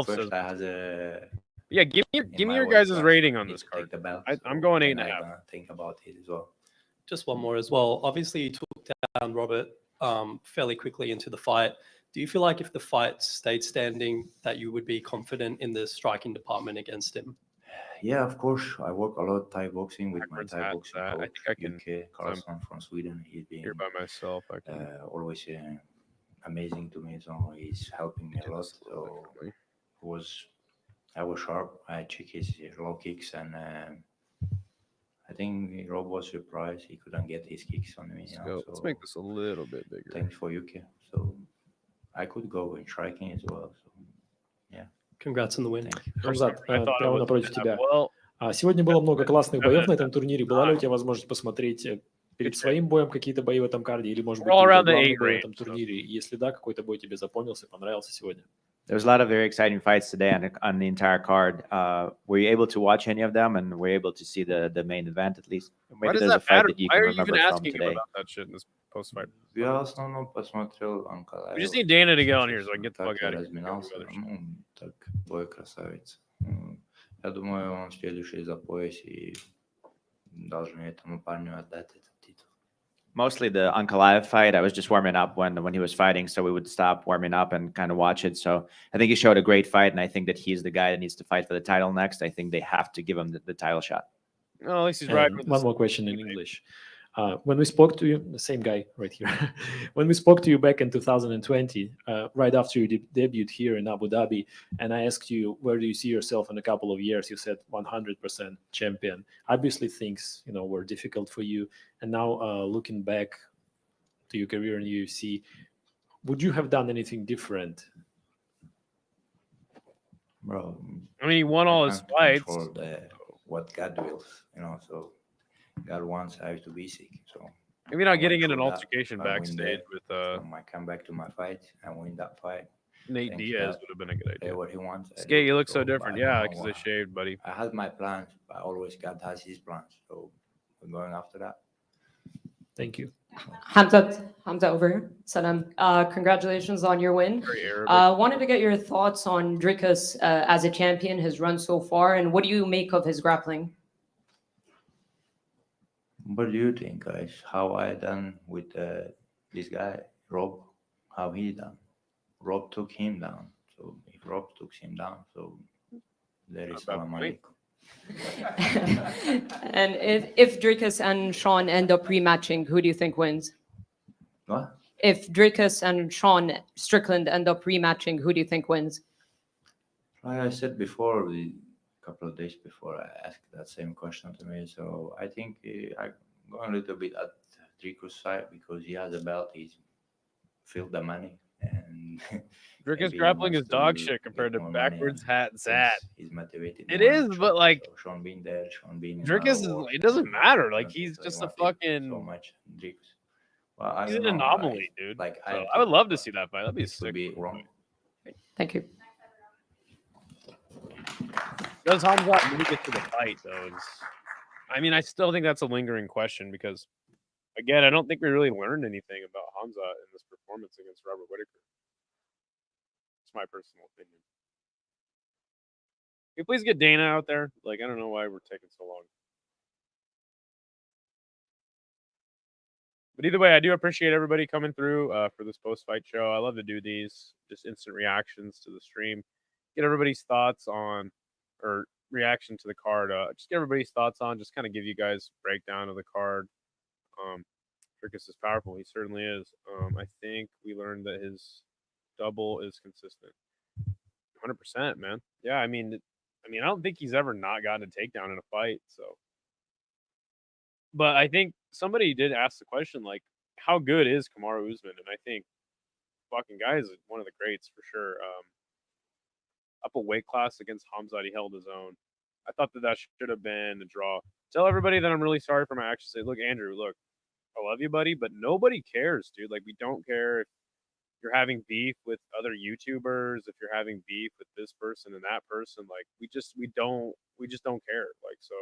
first, I has a give me your guys' rating on this card. The belt, I'm going 8.5. Think about it as well. Just one more as well. Obviously, you took down Robert fairly quickly into the fight. Do you feel like if the fight stayed standing, that you would be confident in the striking department against him? Yeah, of course. I work a lot Thai boxing with my Thai boxing coach. I think I can. UK, Carlson from Sweden. He's been here by myself. Always amazing to me. So he's helping me a lot. So I was sharp. I checked his low kicks, and I think Rob was surprised he couldn't get his kicks on me. Let's make this a little bit bigger. Thanks for UK. So I could go in striking as well. So, yeah. Congrats on the win. Хамзат, прямо напротив тебя. Сегодня было много классных боев на этом турнире. Была ли у тебя возможность посмотреть перед своим боем какие-то бои в этом карде? Или, может быть, главные бои в этом турнире? Если да, какой-то бой тебе запомнился, понравился сегодня? There was a lot of very exciting fights today on the entire card. Were you able to watch any of them, and were you able to see the main event at least? Maybe there's a fight that you can remember from today. About that shit in this post-fight? Я основно посмотрел Анкалаева. We just need Dana to get on here so I can get the fuck out of here. Ну, так, бой красавец. Я думаю, он следующий за пояс, и должны этому парню отдать этот титул. Mostly the Ankalaev fight, I was just warming up when he was fighting, so we would stop warming up and kind of watch it. So I think he showed a great fight, and I think that he's the guy that needs to fight for the title next. I think they have to give him the title shot. No, at least he's right. One more question in English. When we spoke to you, the same guy right here, when we spoke to you back in 2020, right after you debuted here in Abu Dhabi, and I asked you, where do you see yourself in a couple of years? You said 100% champion. Obviously, things were difficult for you. And now looking back to your career in UFC, would you have done anything different? Bro, I mean, he won all his fights. What God wills, so God wants I to be sick. So maybe not getting in an altercation backstage with so I come back to my fight and win that fight. Nate Diaz would have been a good idea. What he wants. Skate, you look so different. Yeah, because they shaved, buddy. I had my plans, but always God has his plans. So we're going after that. Thank you. Hamza over here. Salam. Congratulations on your win. Wanted to get your thoughts on Dricus as a champion, his run so far, and what do you make of his grappling? What do you think, guys? How I done with this guy, Rob? How he done? Rob took him down. So if Rob took him down, so there is my money. And if Dricus and Sean end up rematching, who do you think wins? What? If Dricus and Sean Strickland end up rematching, who do you think wins? Like I said before, a couple of days before, I asked that same question to me. So I think I'm going a little bit at Dricus' side because he has a belt. He's filled the money. And Dricus grappling is dog shit compared to backwards hat Zat. He's motivated. It is, but like so Sean being there, Sean being Dricus is. It doesn't matter. Like he's just a fucking. So much Dricus. Well, he's an anomaly, dude. Like so I would love to see that fight. That'd be sick. Be wrong. Thank you. Does Hamza make it to the fight though? I mean, I still think that's a lingering question because, again, I don't think we really learned anything about Hamza in this performance against Robert Whittaker. It's my personal opinion. Can you please get Dana out there? Like, I don't know why we're taking so long. But either way, I do appreciate everybody coming through for this post-fight show. I love to do these, just instant reactions to the stream. Get everybody's thoughts on, or reaction to the card. Just get everybody's thoughts on, just kind of give you guys a breakdown of the card. Dricus is powerful. He certainly is. I think we learned that his double is consistent. 100%, man. Yeah, I mean, I don't think he's ever not gotten a takedown in a fight. So, but I think somebody did ask the question, like, how good is Kamaru Usman? And I think fucking guy is one of the greats for sure. Up a weight class against Hamzat, he held his own. I thought that should have been a draw. Tell everybody that I'm really sorry for my actions. Say, look, Andrew, look, I love you, buddy, but nobody cares, dude. Like, we don't care if you're having beef with other YouTubers, if you're having beef with this person and that person. Like, we just don't care. Like, so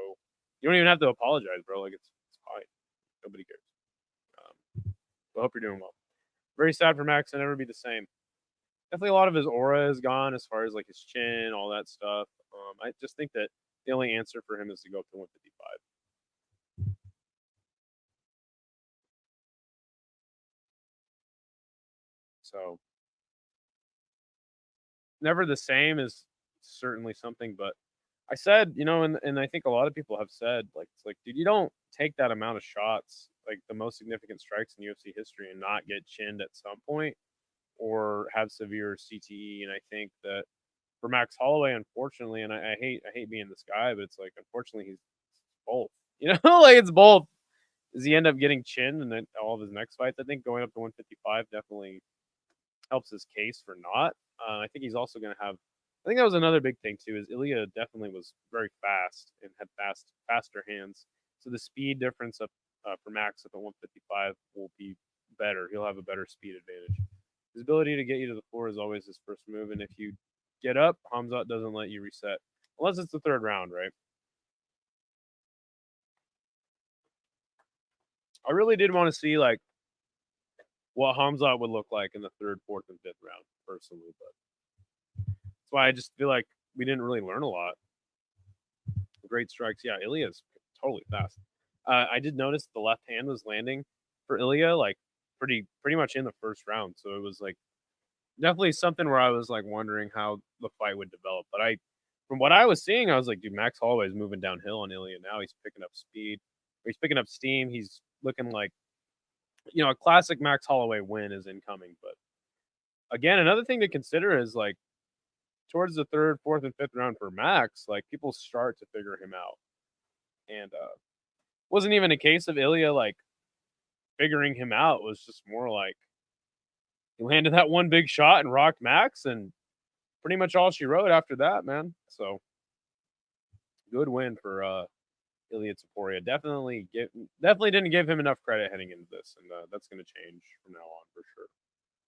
you don't even have to apologize, bro. Like, it's fine. Nobody cares. I hope you're doing well. Very sad for Max. I'll never be the same. Definitely a lot of his aura is gone as far as like his chin, all that stuff. I just think that the only answer for him is to go up to 155. So never the same is certainly something, but I said, and I think a lot of people have said, like, it's like, dude, you don't take that amount of shots, like the most significant strikes in UFC history, and not get chinned at some point or have severe CTE. And I think that for Max Holloway, unfortunately, and I hate being this guy, but it's like, unfortunately, he's both. Like, it's both. Does he end up getting chinned in then all of his next fights? I think going up to 155 definitely helps his case for not. I think he's also going to have. I think that was another big thing too. Is Ilya definitely was very fast and had faster hands. So the speed difference up for Max up at 155 will be better. He'll have a better speed advantage. His ability to get you to the floor is always his first move, and if you get up, Hamzat doesn't let you reset. Unless it's the third round, right? I really did want to see like what Hamzat would look like in the third, fourth, and fifth round, personally, but that's why I just feel like we didn't really learn a lot. Great strikes. Yeah, Ilya's totally fast. I did notice the left hand was landing for Ilya like pretty much in the first round. So it was like definitely something where I was like wondering how the fight would develop. But from what I was seeing, I was like, dude, Max Holloway is moving downhill on Ilya now. He's picking up speed. He's picking up steam. He's looking like, a classic Max Holloway win is incoming. But again, another thing to consider is like towards the third, fourth, and fifth round for Max, like people start to figure him out. And wasn't even a case of Ilya like figuring him out. It was just more like he landed that one big shot and rocked Max, and pretty much all she wrote after that, man. So good win for Ilya Topuria. Definitely didn't give him enough credit heading into this, and that's going to change from now on for sure.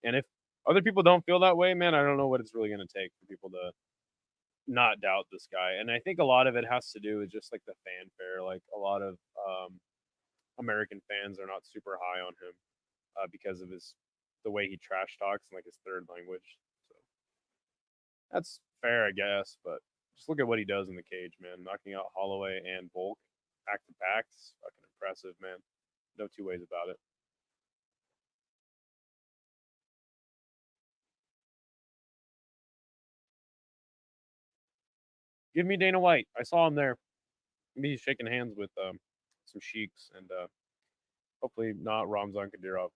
And if other people don't feel that way, man, I don't know what it's really going to take for people to not doubt this guy. And I think a lot of it has to do with just like the fanfare. Like a lot of American fans are not super high on him because of the way he trash talks in like his third language. So that's fair, I guess. But just look at what he does in the cage, man. Knocking out Holloway and Volk back to back is fucking impressive, man. No two ways about it. Give me Dana White. I saw him there. Maybe he's shaking hands with some sheiks and hopefully not Ramzan Kadyrov.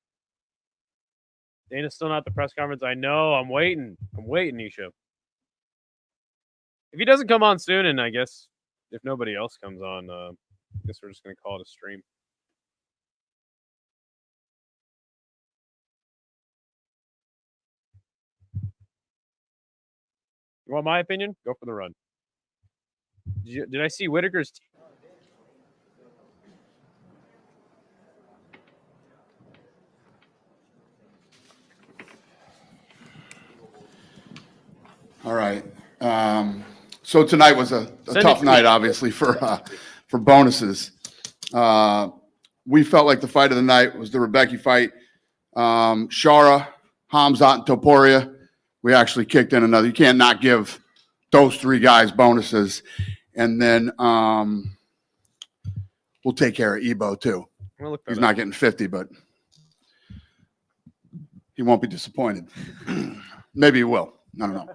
Dana's still not at the press conference. I know. I'm waiting, Nisha. If he doesn't come on soon, and I guess if nobody else comes on, I guess we're just going to call it a stream. You want my opinion? Go for the run. Did I see Whittaker's team? All right. So tonight was a tough night, obviously, for bonuses. We felt like the fight of the night was the Rebecca fight. Shara, Hamzat, and Topuria. We actually kicked in another. You can't not give those three guys bonuses. And then we'll take care of Ebo, too. He's not getting 50, but he won't be disappointed. Maybe he will. I don't know.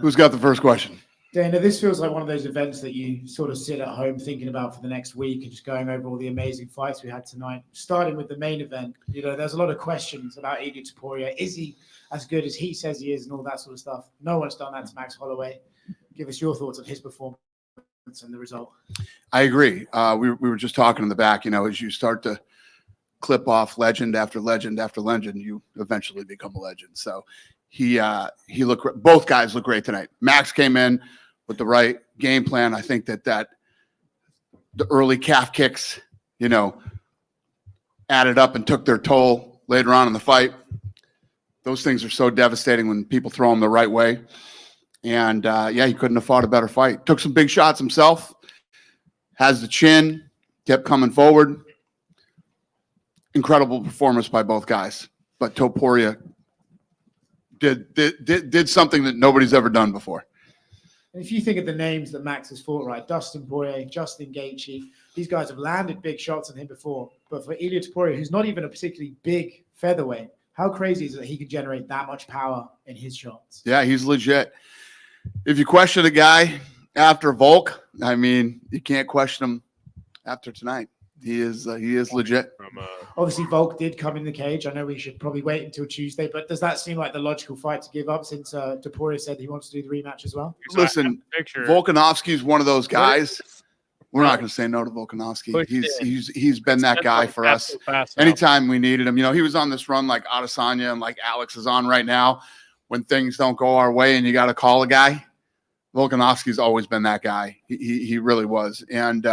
Who's got the first question? Dana, this feels like one of those events that you sort of sit at home thinking about for the next week and just going over all the amazing fights we had tonight. Starting with the main event, there's a lot of questions about Ilya Topuria. Is he as good as he says he is and all that sort of stuff? No one's done that to Max Holloway. Give us your thoughts on his performance and the result. I agree. We were just talking in the back, as you start to clip off legend after legend after legend, you eventually become a legend. So he looked. Both guys look great tonight. Max came in with the right game plan. I think that the early calf kicks, added up and took their toll later on in the fight. Those things are so devastating when people throw them the right way. And he couldn't have fought a better fight. Took some big shots himself. Has the chin. Kept coming forward. Incredible performance by both guys. But Topuria did something that nobody's ever done before. And if you think of the names that Max has fought, right, Dustin Poirier, Justin Gaethje, these guys have landed big shots on him before. But for Ilya Topuria, who's not even a particularly big featherweight, how crazy is it that he could generate that much power in his shots? Yeah, he's legit. If you question a guy after Volk, I mean, you can't question him after tonight. He is legit. Obviously, Volk did come in the cage. I know we should probably wait until Tuesday, but does that seem like the logical fight to give up since Topuria said he wants to do the rematch as well? Listen, Volkanovski is one of those guys. We're not going to say no to Volkanovski. He's been that guy for us. Anytime we needed him. He was on this run like Adesanya and like Alex is on right now. When things don't go our way and you got to call a guy, Volkanovski's always been that guy. He really was. And,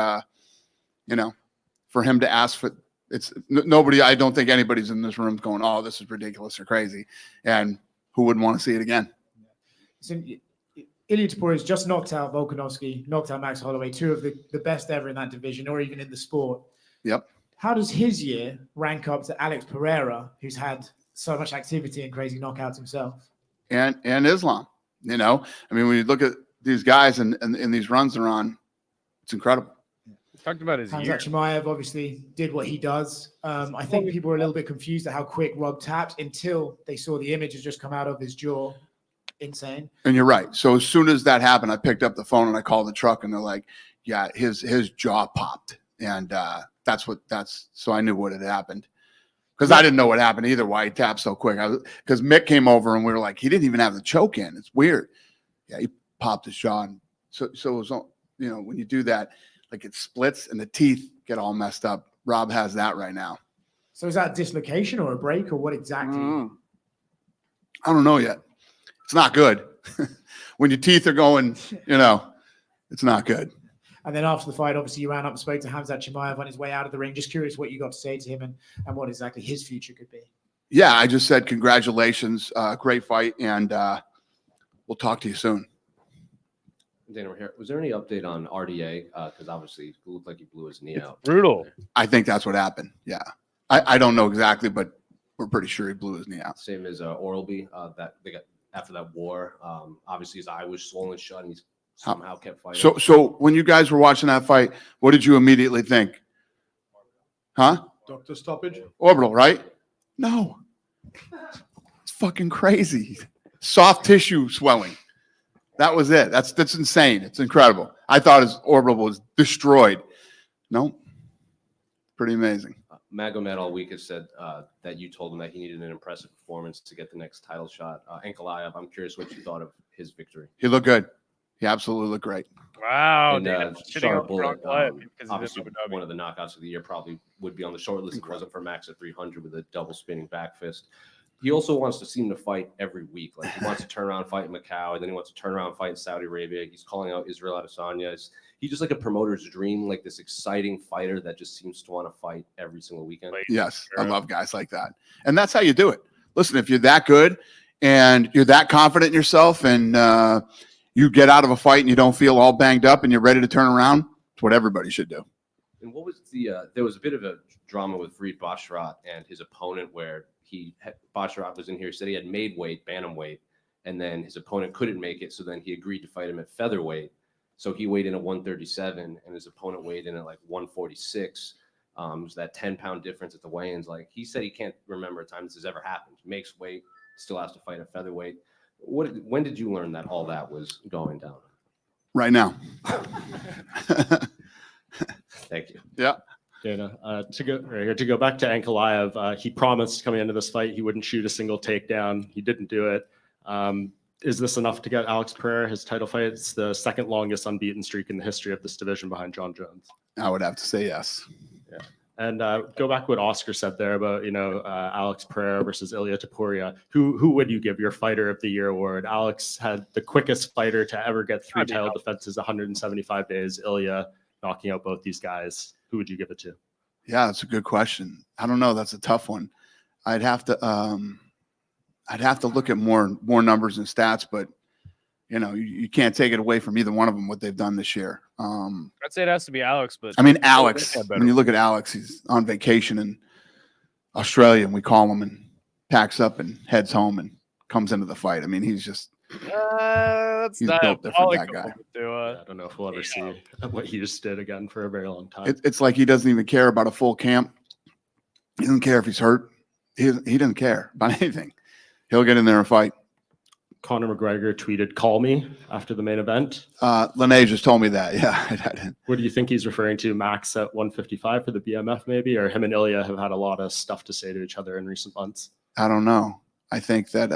for him to ask Nobody. I don't think anybody's in this room going, "Oh, this is ridiculous or crazy," and who wouldn't want to see it again? So, Ilia Topuria has just knocked out Volkanovski, knocked out Max Holloway, two of the best ever in that division, or even in the sport. Yep. How does his year rank up to Alex Pereira, who's had so much activity and crazy knockouts himself? And Islam, I mean, when you look at these guys and these runs they're on, it's incredible. Talked about his Hamzat year. Chimaev obviously did what he does. I think people were a little bit confused at how quick Rob tapped until they saw the images just come out of his jaw. Insane. And you're right. So as soon as that happened, I picked up the phone and I called the truck, and they're like, "Yeah, his jaw popped," and so I knew what had happened, because I didn't know what happened either. Why he tapped so quick? Because Mick came over and we were like, he didn't even have the choke in. It's weird. Yeah, he popped his jaw, and so it was, when you do that, like it splits and the teeth get all messed up. Rob has that right now. So is that dislocation or a break, or what exactly? I don't know yet. It's not good. When your teeth are going, it's not good. And then after the fight, obviously you ran up and spoke to Hamzat Chimaev on his way out of the ring. Just curious what you got to say to him and what exactly his future could be. Yeah, I just said congratulations, great fight, and we'll talk to you soon. Dana, we're here. Was there any update on RDA? Because obviously it looked like he blew his knee out. Brutal. I think that's what happened. Yeah, I don't know exactly, but we're pretty sure he blew his knee out. Same as Oralby. That they got after that war. Obviously his eye was swollen shut, and he somehow kept fighting. So when you guys were watching that fight, what did you immediately think? Huh? Doctor stoppage. Orbital, right? No. It's fucking crazy. Soft tissue swelling. That was it. That's insane. It's incredible. I thought his orbital was destroyed. No. Pretty amazing. Magomed all week has said that you told him that he needed an impressive performance to get the next title shot. Ankalaev, I'm curious what you thought of his victory. He looked good. He absolutely looked great. Wow. And Sharp Bullet, obviously obviously one of the knockouts of the year, probably would be on the short list if it wasn't for Max at 300 with a double spinning back fist. He also wants to seem to fight every week. Like he wants to turn around, fight in Macau, and then he wants to turn around, fight in Saudi Arabia. He's calling out Israel Adesanya. He's just like a promoter's dream, like this exciting fighter that just seems to want to fight every single weekend. Yes, I love guys like that. And that's how you do it. Listen, if you're that good and you're that confident in yourself, and you get out of a fight and you don't feel all banged up and you're ready to turn around, it's what everybody should do. And what was there was a bit of a drama with Farid Basharat and his opponent where Basharat was in here, said he had made weight, bantamweight, and then his opponent couldn't make it, so then he agreed to fight him at featherweight. So he weighed in at 137, and his opponent weighed in at like 146. It was that 10-pound difference at the weigh-ins. Like he said, he can't remember a time this has ever happened. He makes weight, still has to fight at featherweight. When did you learn that all that was going down? Right now. Thank you. Yeah. Dana, to go back to Ankalaev, he promised coming into this fight he wouldn't shoot a single takedown. He didn't do it. Is this enough to get Alex Pereira his title fight? It's the second longest unbeaten streak in the history of this division behind John Jones. I would have to say yes. Yeah. And go back to what Oscar said there about, Alex Pereira versus Ilia Topuria. Who would you give your Fighter of the Year award? Alex had the quickest fighter to ever get 3 title defenses, 175 days. Ilia knocking out both these guys. Who would you give it to? Yeah, that's a good question. I don't know. That's a tough one. I'd have to look at more numbers and stats, but you can't take it away from either one of them what they've done this year. I'd say it has to be Alex, but I mean, Alex. When you look at Alex, he's on vacation in Australia, and we call him and packs up and heads home and comes into the fight. I mean, he's just that's he's not built different, that guy. I don't know if we'll ever see what he just did again for a very long time. It's like he doesn't even care about a full camp. He doesn't care if he's hurt. He doesn't care about anything. He'll get in there and fight. Conor McGregor tweeted, "Call me," after the main event. Lene just told me that. Yeah. What do you think he's referring to? Max at 155 for the BMF, maybe? Or him and Ilya have had a lot of stuff to say to each other in recent months? I don't know. I think that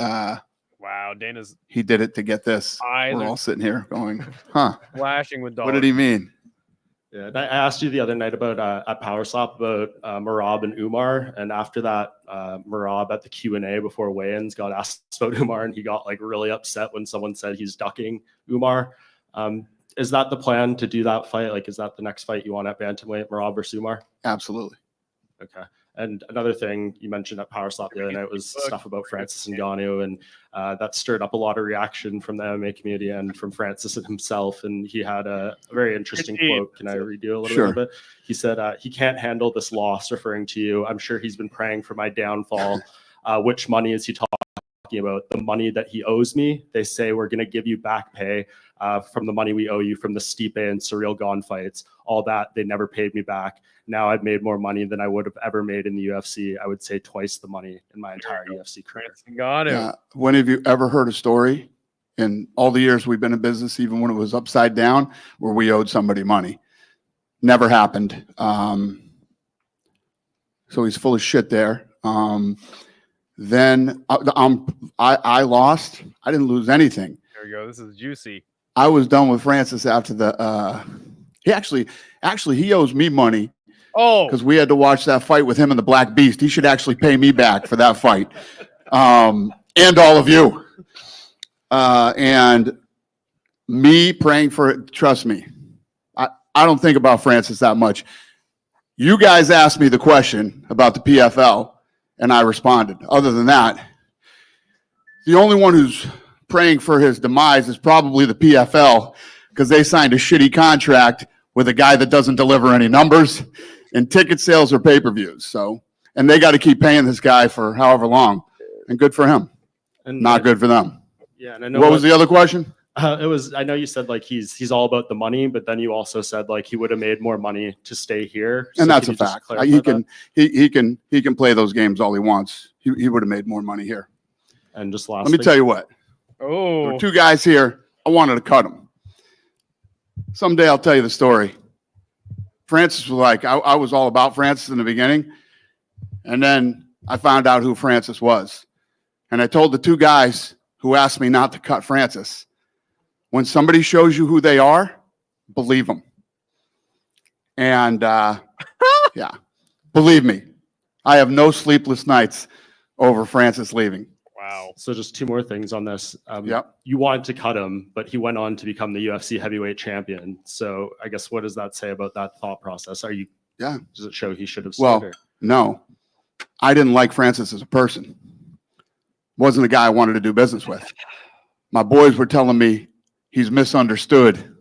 wow, Dana's he did it to get this. We're all sitting here going, huh? Flashing with dollars. What did he mean? Yeah, I asked you the other night about at Power Slap about Merab and Umar, and after that, Merab at the Q&A before weigh-ins got asked about Umar, and he got like really upset when someone said he's ducking Umar. Is that the plan to do that fight? Like, is that the next fight you want at bantamweight, Merab versus Umar? Absolutely. Okay. And another thing you mentioned at Power Slap the other night was stuff about Francis Ngannou, and that stirred up a lot of reaction from the MMA community and from Francis himself. And he had a very interesting quote. Can I read you a little bit? He said, he can't handle this loss, referring to you. I'm sure he's been praying for my downfall. Which money is he talking about? The money that he owes me. They say we're going to give you back pay from the money we owe you from the Stipe and Cyril Gane fights. All that, they never paid me back. Now I've made more money than I would have ever made in the UFC. I would say twice the money in my entire UFC career. When have you ever heard a story in all the years we've been in business, even when it was upside down, where we owed somebody money? Never happened. So he's full of shit there. Then I lost. I didn't lose anything. There we go. This is juicy. I was done with Francis after the. He actually he owes me money. Oh, because we had to watch that fight with him and the Black Beast. He should actually pay me back for that fight, and all of you. And me praying for it. Trust me, I don't think about Francis that much. You guys asked me the question about the PFL, and I responded. Other than that, the only one who's praying for his demise is probably the PFL, because they signed a shitty contract with a guy that doesn't deliver any numbers in ticket sales or pay-per-views. So, and they got to keep paying this guy for however long, and good for him. And not good for them. Yeah, and I know what was the other question? It was, I know you said like he's all about the money, but then you also said like he would have made more money to stay here. And that's a fact. He can play those games all he wants. He would have made more money here. And just last, let me tell you what. There were two guys here. I wanted to cut them. Someday I'll tell you the story. Francis was like, I was all about Francis in the beginning. And then I found out who Francis was. And I told the two guys who asked me not to cut Francis, when somebody shows you who they are, believe them. And yeah, believe me, I have no sleepless nights over Francis leaving. Wow. So just two more things on this. Yep. You wanted to cut him, but he went on to become the UFC heavyweight champion. So I guess what does that say about that thought process? Are you? Yeah. Does it show he should have? Well, no, I didn't like Francis as a person. Wasn't a guy I wanted to do business with. My boys were telling me he's misunderstood,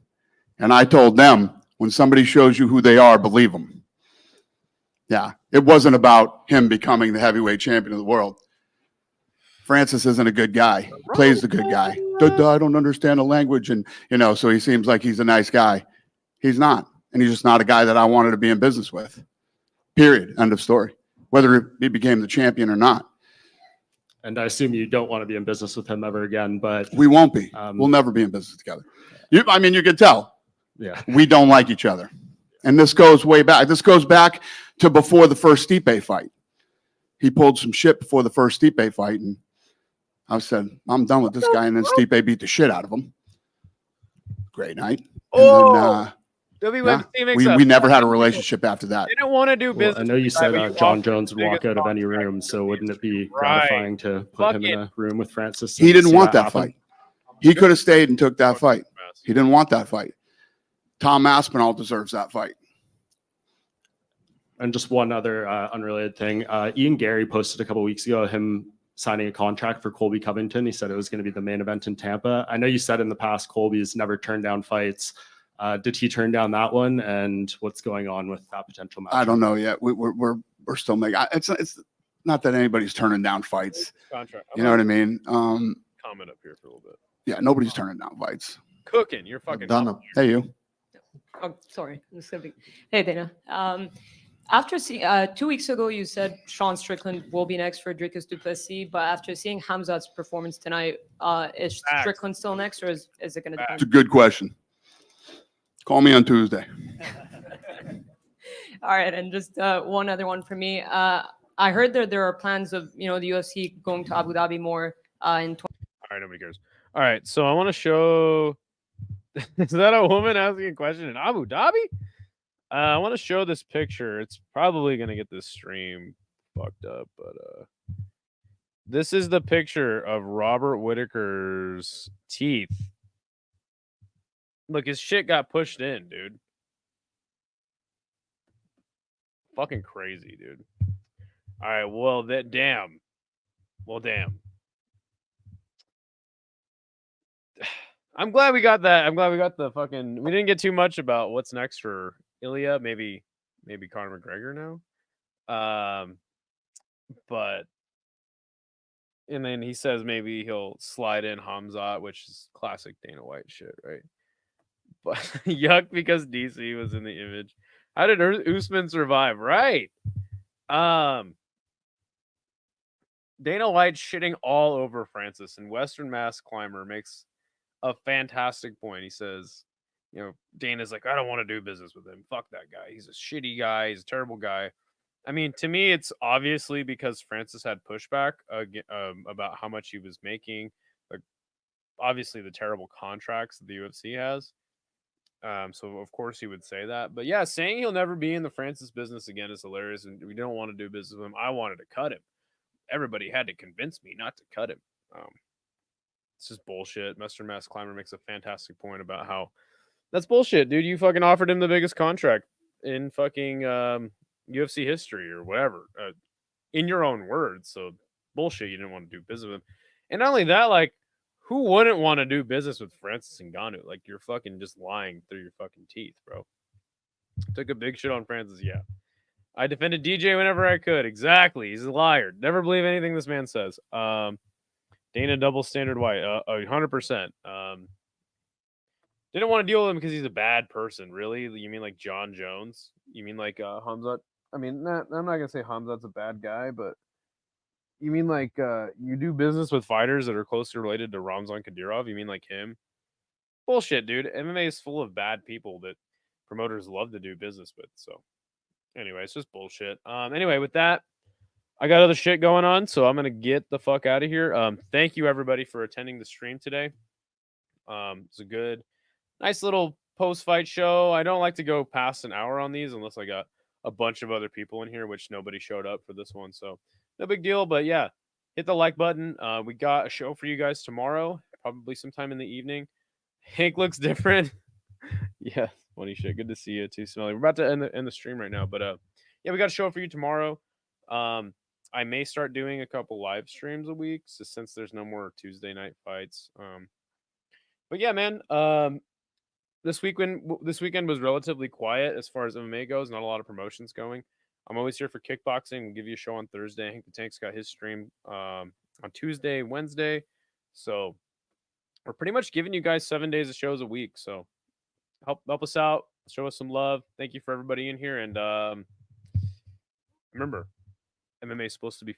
and I told them, when somebody shows you who they are, believe them. Yeah, it wasn't about him becoming the heavyweight champion of the world. Francis isn't a good guy. Plays the good guy. I don't understand the language, and so he seems like he's a nice guy. He's not, and he's just not a guy that I wanted to be in business with. Period. End of story. Whether he became the champion or not. And I assume you don't want to be in business with him ever again, but we won't be. We'll never be in business together. You can tell. Yeah, we don't like each other, and this goes way back. This goes back to before the first Stipe fight. He pulled some shit before the first Stipe fight, and I said, I'm done with this guy. And then Stipe beat the shit out of him. Great night. And then, we never had a relationship after that. Didn't want to do business. I know you said John Jones would walk out of any room, so wouldn't it be gratifying to put him in a room with Francis? He didn't want that fight. He could have stayed and took that fight. He didn't want that fight. Tom Aspinall deserves that fight. And just one other unrelated thing. Ian Gary posted a couple weeks ago him signing a contract for Colby Covington. He said it was going to be the main event in Tampa. I know you said in the past Colby's never turned down fights. Did he turn down that one? And what's going on with that potential match? I don't know yet. We're still making. It's not that anybody's turning down fights. You know what I mean? Comment up here for a little bit. Yeah, nobody's turning down fights. Cooking, you're fucking done. Hey, you. Oh, sorry. Hey, Dana. After 2 weeks ago, you said Sean Strickland will be next for Dricus du Plessis, but after seeing Hamzat's performance tonight, is Strickland still next, or is it going to depend? It's a good question. Call me on Tuesday. All right, and just one other one for me. I heard that there are plans of the UFC going to Abu Dhabi more in. All right, nobody cares. All right, so I want to show. Is that a woman asking a question in Abu Dhabi? I want to show this picture. It's probably going to get this stream fucked up, but this is the picture of Robert Whittaker's teeth. Look, his shit got pushed in, dude. Fucking crazy, dude. All right, well, damn. Well, damn. I'm glad we got that. I'm glad we got the fucking. We didn't get too much about what's next for Ilya. Maybe Conor McGregor now. But and then he says maybe he'll slide in Hamzat, which is classic Dana White shit, right? But yuck, because DC was in the image. How did Usman survive? Right. Dana White shitting all over Francis, and Western Mass Climber makes a fantastic point. He says, you know, Dana's like, I don't want to do business with him. Fuck that guy. He's a shitty guy. He's a terrible guy. I mean, to me, it's obviously because Francis had pushback about how much he was making. Like, obviously, the terrible contracts that the UFC has. So of course he would say that. But yeah, saying he'll never be in the Francis business again is hilarious, and we don't want to do business with him. I wanted to cut him. Everybody had to convince me not to cut him. It's just bullshit. Western Mass Climber makes a fantastic point about how that's bullshit, dude. You fucking offered him the biggest contract in fucking UFC history or whatever, in your own words. So bullshit. You didn't want to do business with him, and not only that, like, who wouldn't want to do business with Francis Ngannou? Like, you're fucking just lying through your fucking teeth, bro. Took a big shit on Francis, yeah. I defended DJ whenever I could. Exactly. He's a liar. Never believe anything this man says. Dana double standard white. 100%. Didn't want to deal with him because he's a bad person. Really? You mean like John Jones? You mean like Hamzat? I mean, I'm not gonna say Hamzat's a bad guy, but you mean like you do business with fighters that are closely related to Ramzan Kadyrov? You mean like him? Bullshit, dude. MMA is full of bad people that promoters love to do business with. So anyway, it's just bullshit. Anyway, with that, I got other shit going on, so I'm gonna get the fuck out of here. Thank you everybody for attending the stream today. It's a good, nice little post-fight show. I don't like to go past an hour on these unless I got a bunch of other people in here, which nobody showed up for this one, so no big deal. But yeah, hit the like button. We got a show for you guys tomorrow, probably sometime in the evening. Hank looks different. Yeah, funny shit. Good to see you too, Smelly. We're about to end the stream right now, but yeah, we got a show for you tomorrow. I may start doing a couple live streams a week, so since there's no more Tuesday night fights. But yeah, man. This weekend was relatively quiet as far as MMA goes. Not a lot of promotions going. I'm always here for kickboxing. We'll give you a show on Thursday. Hank the Tank's got his stream on Tuesday, Wednesday. So we're pretty much giving you guys 7 days of shows a week. So help us out. Show us some love. Thank you for everybody in here. And remember, MMA is supposed to be